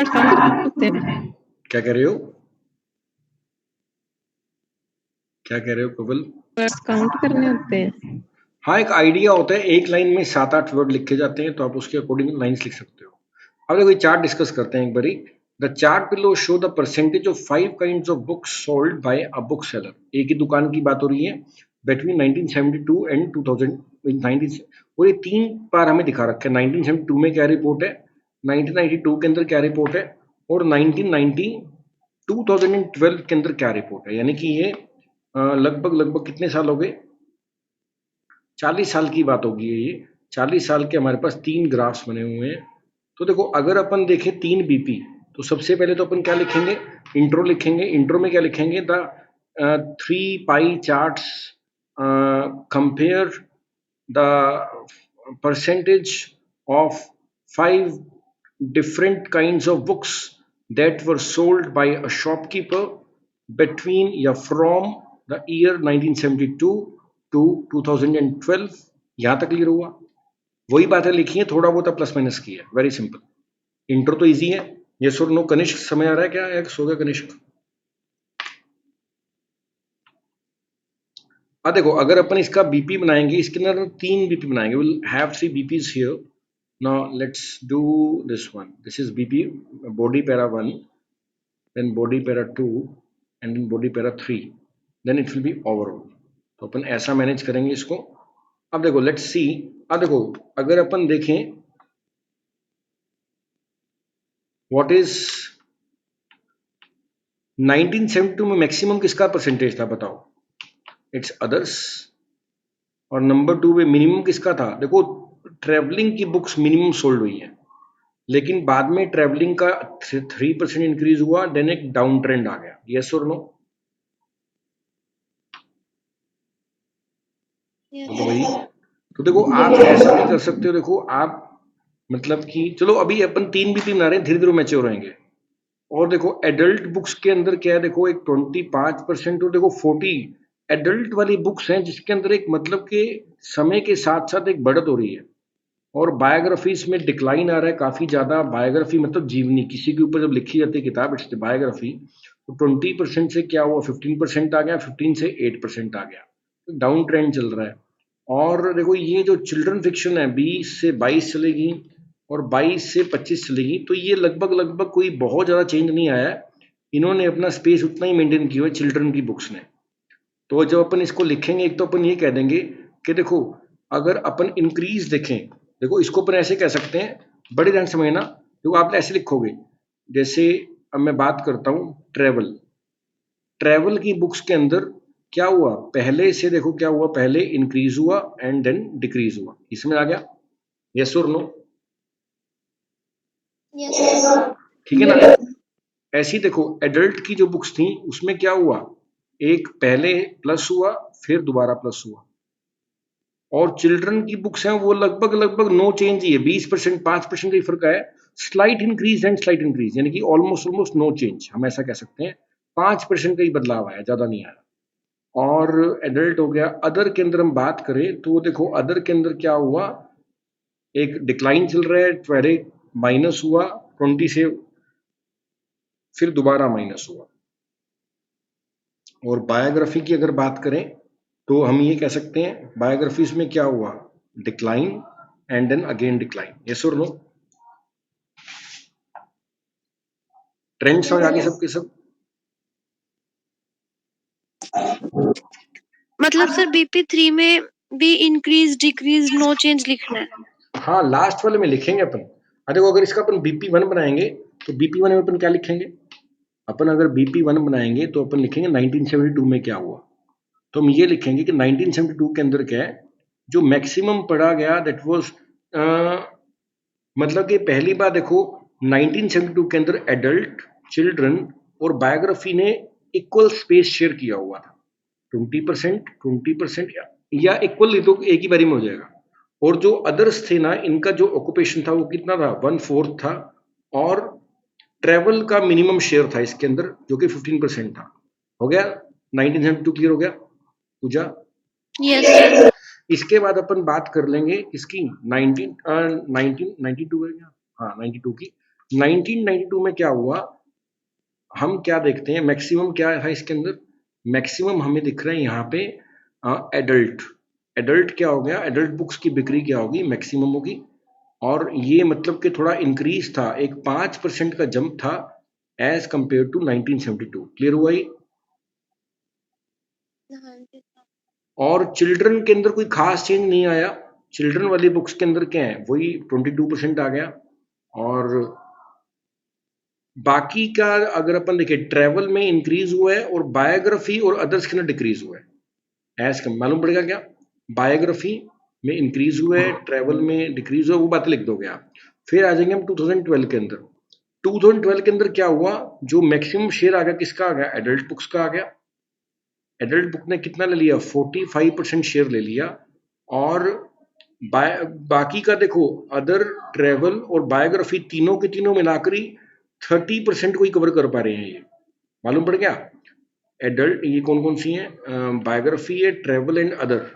Count करते हैं। क्या कह रहे हो? क्या कह रहे हो कबल? वर्ड्स काउंट करने होते हैं। हाँ, एक आइडिया होता है, एक लाइन में 7-8 वर्ड लिखे जाते हैं, तो आप उसके अकॉर्डिंग लाइंस लिख सकते हो। अब देखो ये चार्ट डिस्कस करते हैं एक बारी। The chart below show the percentage of 5 kinds of books sold by a book seller. एक ही दुकान की बात हो रही है बिटवीन 1972 एंड 2019, और ये 3 बार हमें दिखा रखा है। 1972 में क्या रिपोर्ट है, 1992 के अंदर क्या रिपोर्ट है, और 1990 2012 के अंदर क्या रिपोर्ट है। यानी कि ये लगभग कितने साल हो गए, 40 साल की बात होगी ये। 40 साल के हमारे पास 3 ग्राफ्स बने हुए हैं। तो देखो अगर अपन देखें 3 बीपी, तो सबसे पहले तो अपन क्या लिखेंगे, इंट्रो लिखेंगे। इंट्रो में क्या लिखेंगे, the 3 pie charts compare the percentage of 5 different kinds of books that were sold by a shopkeeper between या from the year 1972 to 2012। यहां तक क्लियर हुआ? वही बातें लिखी है, थोड़ा बहुत प्लस माइनस की है, वेरी सिंपल। इंट्रो तो इजी है। यस और नो? कनिष्क समझ आ रहा है क्या, या सो गया कनिष्क? अब देखो अगर अपन इसका बीपी बनाएंगे, इसके अंदर 3 बीपी बनाएंगे, will have 3 BPs here. Now let's do this one. This is BP body para 1, then body para 2, and then body para 3. Then it will be overall. तो अपन ऐसा मैनेज करेंगे इसको। अब देखो लेट्स सी। अब देखो अगर अपन देखें व्हाट इज 1972 में मैक्सिमम किसका परसेंटेज था बताओ? It's others. और नंबर 2 में मिनिमम किसका था? देखो ट्रेवलिंग की बुक्स मिनिमम सोल्ड हुई है, लेकिन बाद में ट्रेवलिंग का 3% इंक्रीज हुआ, देन एक डाउन ट्रेंड आ गया। यस और नो? बोलो भाई। तो देखो आप ऐसा भी कर सकते हो, देखो आप मतलब कि चलो अभी अपन 3 बीपी बना रहे हैं, धीरे धीरे मैच्योर होंगे। और देखो एडल्ट बुक्स के अंदर क्या है, देखो एक 25%, और देखो 40 एडल्ट वाली बुक्स हैं जिसके अंदर एक मतलब के समय के साथ साथ एक बढ़त हो रही है। और बायोग्राफीज में डिक्लाइन आ रहा है काफी ज्यादा। बायोग्राफी मतलब जीवनी, किसी के ऊपर जब लिखी जाती है किताब, इट्स बायोग्राफी। तो 20% से क्या हुआ, 15% आ गया, 15 से 8% आ गया, तो डाउन ट्रेंड चल रहा है। और देखो ये जो चिल्ड्रन फिक्शन है 20 से 22 चलेगी, और 22 से 25 चलेगी, तो ये लगभग कोई बहुत ज्यादा चेंज नहीं आया है। इन्होंने अपना स्पेस उतना ही मेंटेन किया है चिल्ड्रन की बुक्स ने। तो जब अपन इसको लिखेंगे, एक तो अपन ये कह देंगे कि देखो अगर अपन इंक्रीज देखें, देखो इसको अपन ऐसे कह सकते हैं, बड़े ध्यान समझना। देखो आप ऐसे लिखोगे, जैसे अब मैं बात करता हूं ट्रेवल। ट्रेवल की बुक्स के अंदर क्या हुआ, पहले से देखो क्या हुआ, पहले इंक्रीज हुआ एंड देन डिक्रीज हुआ। इसमें आ गया? यस और नो? ठीक है ना? ऐसी देखो एडल्ट की जो बुक्स थी उसमें क्या हुआ, एक पहले प्लस हुआ, फिर दोबारा प्लस हुआ। और चिल्ड्रन की बुक्स हैं वो लगभग नो चेंज ही है, 20%, 5% का ही फर्क है। Slight increase and slight increase, यानी कि ऑलमोस्ट नो चेंज, हम ऐसा कह सकते हैं। 5% का ही बदलाव आया, ज्यादा नहीं आया। और एडल्ट हो गया। अदर के अंदर हम बात करें तो देखो अदर के अंदर क्या हुआ, एक डिक्लाइन चल रहा है, पहले माइनस हुआ 20 से, फिर दोबारा माइनस हुआ। और बायोग्राफी की अगर बात करें तो हम ये कह सकते हैं बायोग्राफीज में क्या हुआ, decline and then again decline. Yes और नो? ट्रेंड समझ आ गए सबके सब? मतलब सर BP3 में भी इंक्रीज डिक्रीज नो चेंज लिखना है? हाँ लास्ट वाले में लिखेंगे अपन। देखो अगर इसका अपन BP1 बनाएंगे तो BP1 में अपन क्या लिखेंगे, अपन अगर BP1 बनाएंगे तो अपन लिखेंगे 1972 में क्या हुआ। तो हम ये लिखेंगे कि 1972 के अंदर क्या है, जो मैक्सिमम पढ़ा गया दैट वाज, मतलब कि पहली बार देखो 1972 के अंदर एडल्ट, चिल्ड्रन और बायोग्राफी ने इक्वल स्पेस शेयर किया हुआ था। 20% या इक्वल, तो एक ही बारी में हो जाएगा। और जो अदर्स थे ना, इनका जो ऑक्यूपेशन था वो कितना था, 1/4 था। और ट्रेवल का मिनिमम शेयर था इसके अंदर जो कि 15% था। हो गया 1972 क्लियर हो गया पूजा? यस। इसके बाद अपन बात कर लेंगे इसकी 1992 है क्या, हाँ 92 की। 1992 में क्या हुआ, हम क्या देखते हैं, मैक्सिमम क्या है इसके अंदर, मैक्सिमम हमें दिख रहा है यहाँ पे एडल्ट। एडल्ट क्या हो गया, एडल्ट बुक्स की बिक्री क्या होगी, मैक्सिमम होगी। और ये मतलब कि थोड़ा इंक्रीज था, एक 5% का जंप था एज कंपेयर टू 1972। क्लियर हुआ ये? हाँ जी सर। और चिल्ड्रन के अंदर कोई खास चेंज नहीं आया, चिल्ड्रन वाली बुक्स के अंदर क्या है, वही 22% आ गया। और बाकी का अगर अपन देखें, ट्रेवल में इंक्रीज हुआ है और बायोग्राफी और अदर्स के अंदर डिक्रीज हुआ है। एज कम मालूम पड़ेगा क्या, बायोग्राफी में इंक्रीज हुआ है, ट्रेवल में डिक्रीज हुआ, वो बातें लिख दोगे आप। फिर आ जाएंगे हम 2012 के अंदर। 2012 के अंदर क्या हुआ, जो मैक्सिमम शेयर आ गया किसका आ गया, एडल्ट बुक्स का आ गया। एडल्ट बुक ने कितना ले लिया, 45% शेयर ले लिया। और बाकी का देखो, अदर, ट्रेवल और बायोग्राफी तीनों के तीनों मिलाकर ही 30% को ही कवर कर पा रहे हैं ये। मालूम पड़ गया? एडल्ट ये कौन कौन सी है, बायोग्राफी है, travel and other,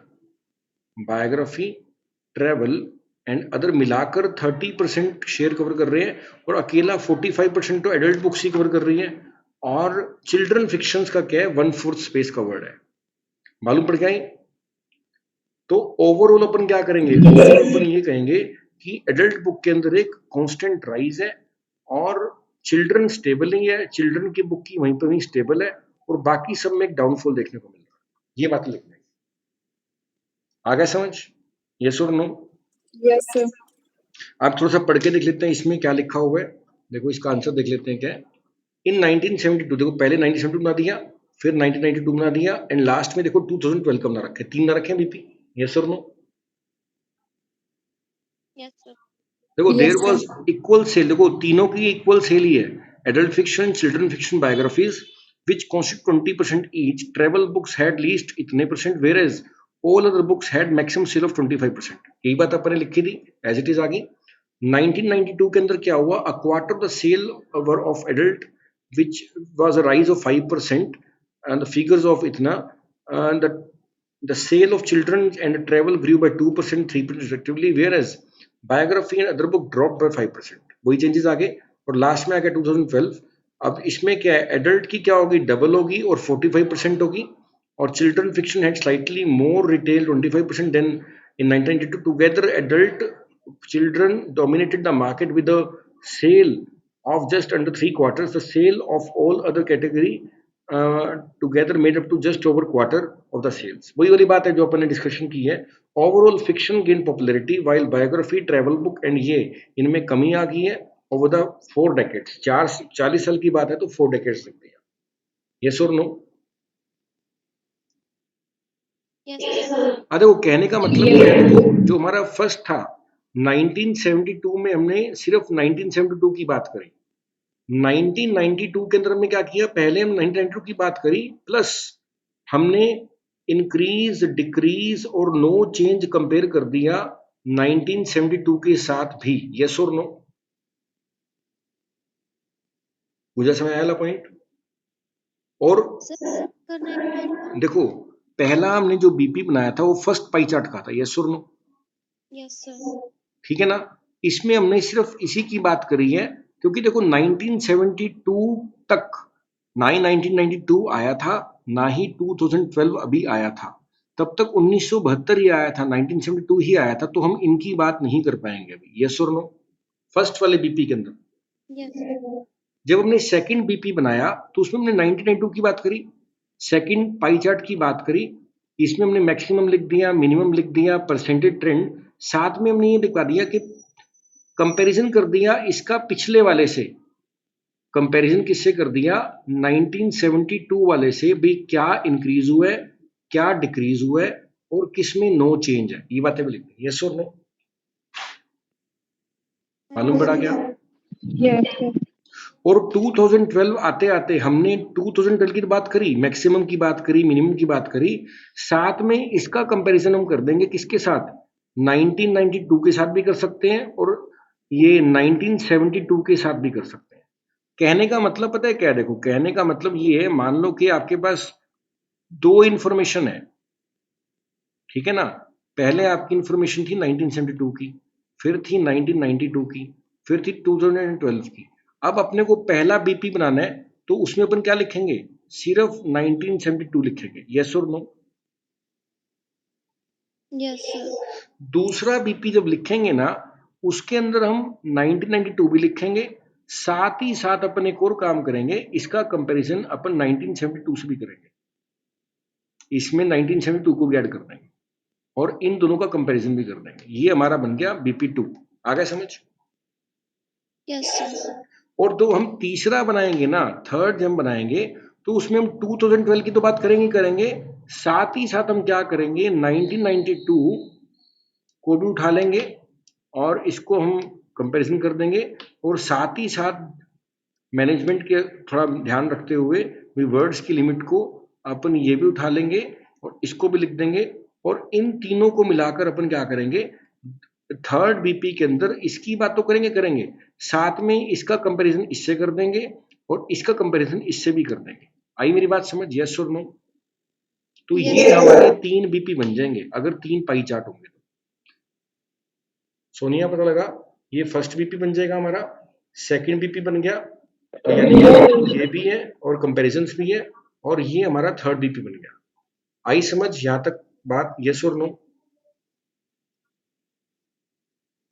biography, travel and other मिलाकर 30% शेयर कवर कर रहे हैं। और अकेला 45% तो एडल्ट बुक्स ही कवर कर रही है। और चिल्ड्रन फिक्शंस का क्या है, 1/4 स्पेस कवर्ड है। मालूम पड़ गया ये? तो ओवरऑल अपन क्या करेंगे, ओवरऑल अपन ये कहेंगे कि एडल्ट बुक के अंदर एक कांस्टेंट राइज है और चिल्ड्रन स्टेबल ही है, चिल्ड्रन की बुक की वहीं पर वहीं स्टेबल है, और बाकी सब में एक डाउनफॉल देखने को मिल रहा है। ये बात लिखना है। आ गया समझ? यस और नो? Yes sir. आप थोड़ा सा पढ़ के देख लेते हैं इसमें क्या लिखा हुआ है। देखो इसका आंसर देख लेते हैं क्या है। इन 1972, देखो पहले 1972 बना दिया, फिर 1992 बना दिया, एंड लास्ट में देखो 2012 का बना रखे, 3 ना रखे बीपी। यस और नो? Yes sir. देखो there yes was sir. Equal sale, देखो तीनों की इक्वल सेल ही है। Adult fiction, children fiction, biographies which constitute 20% each. Travel books had least इतने percent, whereas all other books had maximum sale of 25%. यही बात अपन ने लिखी थी, एज इट इज आ गई। 1992 के अंदर क्या हुआ, a quarter of the sale were of adult, which was a rise of 5%, and the figures of इतना, and the sale of children and travel grew by 2%, 3% respectively, whereas biography and other book dropped by 5%. वही changes आ गए। और last में आ गया 2012। अब इसमें क्या है, एडल्ट की क्या होगी, डबल होगी और 45% होगी। और children fiction had slightly more retail, 25% than in 1992। Together adult children dominated the market with a sale of just under 3/4. The sale of all other category together made up to just over quarter of the sales. वही वाली बात है जो अपन ने discussion की है। Overall fiction gain popularity while biography, travel book and ये इनमें कमी आ गई है ओवर द 4 डेकेड्स। 40 साल की बात है तो 4 डेकेड्स लग गया। यस और नो? Yes sir. देखो कहने का मतलब ये है, देखो जो हमारा फर्स्ट था 1972 में, हमने सिर्फ 1972 की बात करी। 1992 के अंदर हमने क्या किया, पहले हम 1992 की बात करी, प्लस हमने इंक्रीज, डिक्रीज और नो चेंज कंपेयर कर दिया 1972 के साथ भी। यस और नो? मुझे समझ आया पॉइंट? और सर करना एक बार। देखो पहला हमने जो बीपी बनाया था वो फर्स्ट पाई चार्ट का था। यस और नो? Yes sir. ठीक है ना? इसमें हमने सिर्फ इसी की बात करी है, क्योंकि देखो 1972 तक ना ही 1992 आया था, ना ही 2012 अभी आया था, तब तक 1972 ही आया था, 1972 ही आया था, तो हम इनकी बात नहीं कर पाएंगे अभी। यस और नो? फर्स्ट वाले बीपी के अंदर यस। जब हमने सेकंड बीपी बनाया तो उसमें हमने 1992 की बात करी, सेकंड पाई चार्ट की बात करी, इसमें हमने मैक्सिमम लिख दिया, मिनिमम लिख दिया, परसेंटेज ट्रेंड, साथ में हमने ये दिखा दिया कि कंपैरिजन कर दिया इसका पिछले वाले से। कंपैरिजन किससे कर दिया, 1972 वाले से, भी क्या इंक्रीज हुआ है, क्या डिक्रीज हुआ है, और किस में नो चेंज है। ये बातें भी लिख दी। यस और नो? मालूम पड़ा क्या? Yes sir. और 2012 आते आते हमने 2012 की बात करी, मैक्सिमम की बात करी, मिनिमम की बात करी, साथ में इसका कंपैरिजन हम कर देंगे किसके साथ, 1992 के साथ भी कर सकते हैं और ये 1972 के साथ भी कर सकते हैं। कहने का मतलब पता है क्या, देखो कहने का मतलब ये है, मान लो कि आपके पास 2 इंफॉर्मेशन है, ठीक है ना? पहले आपकी इंफॉर्मेशन थी 1972 की, फिर थी 1992 की, फिर थी 2012 की। अब अपने को पहला बीपी बनाना है तो उसमें अपन क्या लिखेंगे, सिर्फ 1972 लिखेंगे, यस और नो। Yes sir. दूसरा बीपी जब लिखेंगे ना उसके अंदर हम 1992 भी लिखेंगे, साथ ही साथ अपन एक और काम करेंगे, इसका कंपैरिजन अपन 1972 से भी करेंगे, इसमें 1972 को भी ऐड कर देंगे और इन दोनों का कंपैरिजन भी कर देंगे। ये हमारा बन गया BP2। आ गया समझ? Yes sir. और तो हम तीसरा बनाएंगे ना, थर्ड जब बनाएंगे तो उसमें हम 2012 की तो बात करेंगे करेंगे, साथ ही साथ हम क्या करेंगे 1992 को भी उठा लेंगे और इसको हम कंपैरिजन कर देंगे, और साथ ही साथ मैनेजमेंट के थोड़ा ध्यान रखते हुए वर्ड्स की लिमिट को अपन ये भी उठा लेंगे और इसको भी लिख देंगे, और इन तीनों को मिलाकर अपन क्या करेंगे, थर्ड बीपी के अंदर इसकी बात तो करेंगे करेंगे, साथ में इसका कंपैरिजन इससे कर देंगे और इसका कंपैरिजन इससे भी कर देंगे। आई मेरी बात समझ, यस और नो? तो Yes, ये sir. हमारे 3 बीपी बन जाएंगे अगर 3 पाई चार्ट होंगे तो। सोनिया पता लगा, ये फर्स्ट बीपी बन जाएगा हमारा, सेकंड बीपी बन गया, तो यानी ये भी है और कंपैरिजंस भी है, और ये हमारा थर्ड बीपी बन गया। आई समझ यहां तक बात, यस और नो?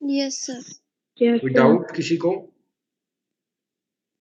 Yes, sir. Yes, कोई sir. डाउट किसी को?